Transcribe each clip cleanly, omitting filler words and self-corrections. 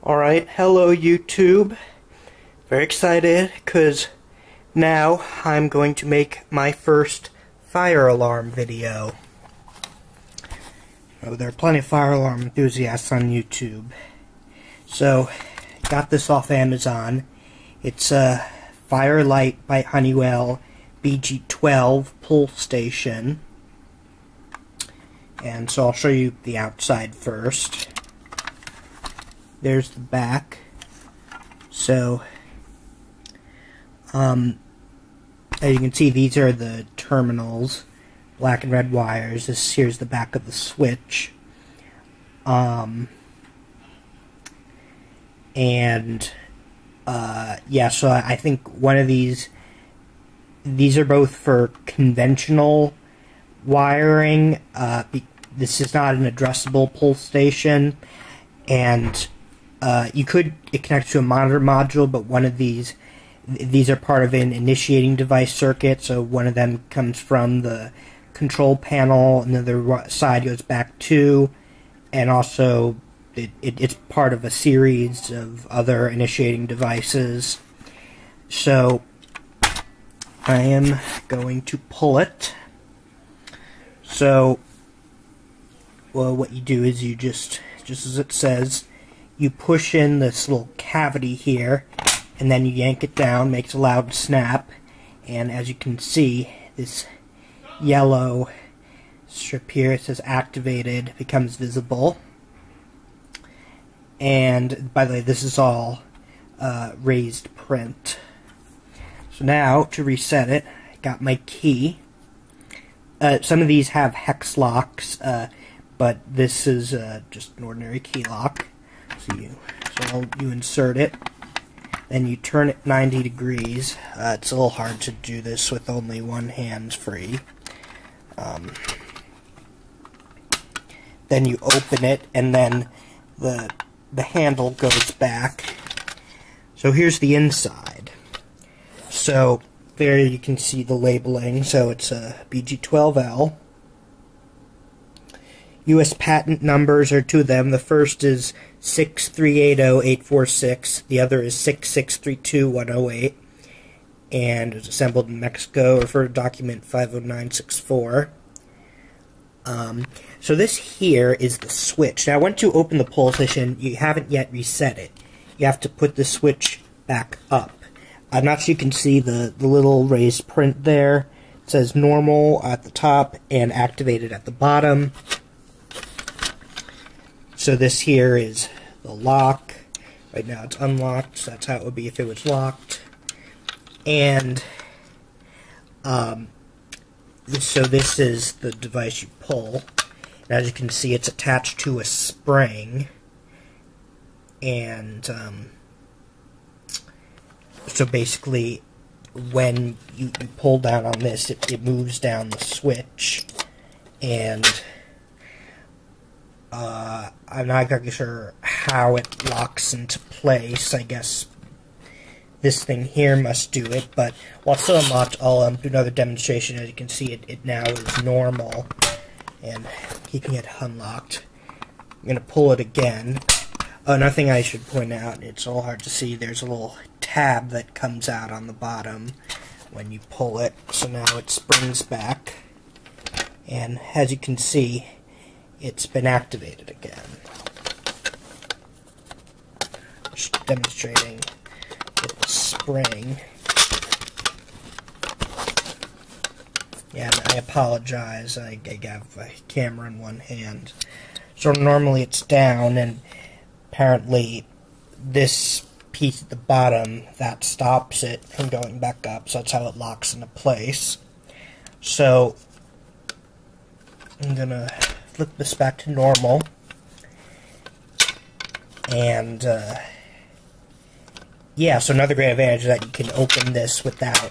Alright, hello YouTube. Very excited because now I'm going to make my first fire alarm video. There are plenty of fire alarm enthusiasts on YouTube. So, got this off Amazon. It's a Fire-Lite by Honeywell BG-12 pull station. And so I'll show you the outside first. There's the back. So, as you can see, these are the terminals, black and red wires. Here's the back of the switch. Yeah, so I think one of these are both for conventional wiring. This is not an addressable pull station, and it connects to a monitor module, but one of these are part of an initiating device circuit, so one of them comes from the control panel, and the other side goes back to, and also it's part of a series of other initiating devices. So I am going to pull it. So, well, what you do is you just as it says, you push in this little cavity here, and then you yank it down, makes a loud snap, and as you can see, this yellow strip here, it says activated, becomes visible. And by the way, this is all raised print. So now, to reset it, I got my key. Some of these have hex locks, but this is just an ordinary key lock. So you insert it, then you turn it 90 degrees. It's a little hard to do this with only one hand free. Then you open it, and then the handle goes back. So here's the inside. So there you can see the labeling. So it's a BG-12L. U.S. patent numbers are two of them. The first is 6380846. The other is 6632108. And it was assembled in Mexico. Refer to document 50964. So this here is the switch. Now, once you open the pull station, you haven't yet reset it. You have to put the switch back up. I'm not sure you can see the little raised print there. It says normal at the top and activated at the bottom. So this here is the lock. Right now it's unlocked, so that's how it would be if it was locked. And so this is the device you pull. And as you can see, it's attached to a spring. And so basically, when you pull down on this, it moves down the switch. And I'm not exactly sure how it locks into place. I guess this thing here must do it, but while it's still unlocked, I'll do another demonstration. As you can see, it now is normal, and keeping it unlocked. I'm going to pull it again. Another thing I should point out, it's a little hard to see, there's a little tab that comes out on the bottom when you pull it, so now it springs back, and as you can see, it's been activated again. Just demonstrating the spring. Yeah, and I apologize, I have a camera in one hand. So normally it's down, and apparently this piece at the bottom, that stops it from going back up, so that's how it locks into place. So I'm gonna flip this back to normal, and yeah, so another great advantage is that you can open this without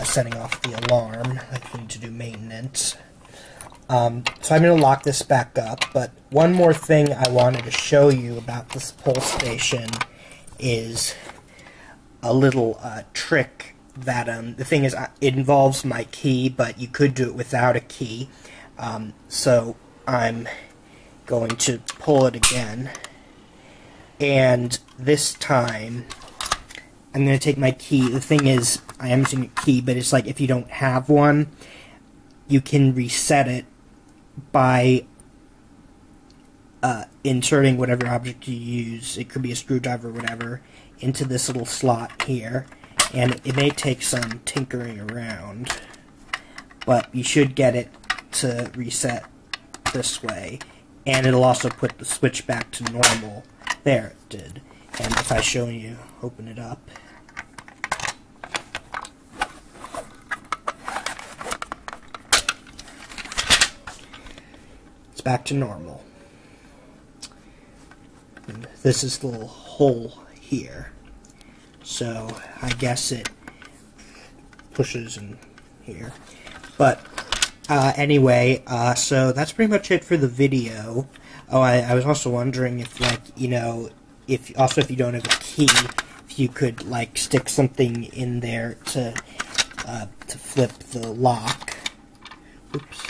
setting off the alarm, like you need to do maintenance. So I'm going to lock this back up, but one more thing I wanted to show you about this pull station is a little trick that, the thing is, it involves my key, but you could do it without a key. So I'm going to pull it again. And this time, I'm going to take my key. The thing is, I am using a key, but it's like if you don't have one, you can reset it by inserting whatever object you use. It could be a screwdriver or whatever, into this little slot here. And it may take some tinkering around, but you should get it to reset this way. And it'll also put the switch back to normal. There, it did. And if I show you, open it up. It's back to normal. And this is the little hole here. So I guess it pushes in here. But anyway, so that's pretty much it for the video. Oh, I was also wondering if, like, you know, if you don't have a key, if you could, like, stick something in there to flip the lock. Oops.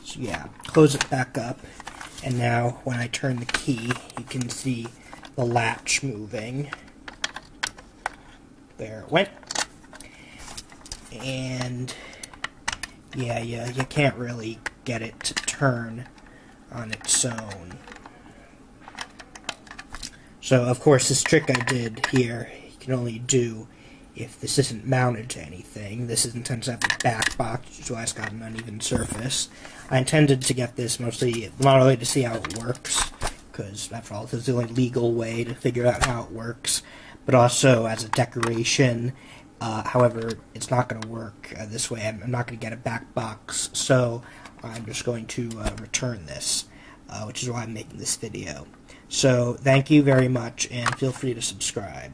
So yeah, close it back up, and now when I turn the key, you can see the latch moving. There it went. And yeah, you can't really get it to turn on its own. So of course this trick I did here, you can only do if this isn't mounted to anything. This is intended to have the back box, which is why it's got an uneven surface. I intended to get this mostly not only to see how it works, because after all this is the only legal way to figure out how it works, but also as a decoration. However, it's not going to work this way. I'm not going to get a back box, so I'm just going to return this, which is why I'm making this video. So thank you very much, and feel free to subscribe.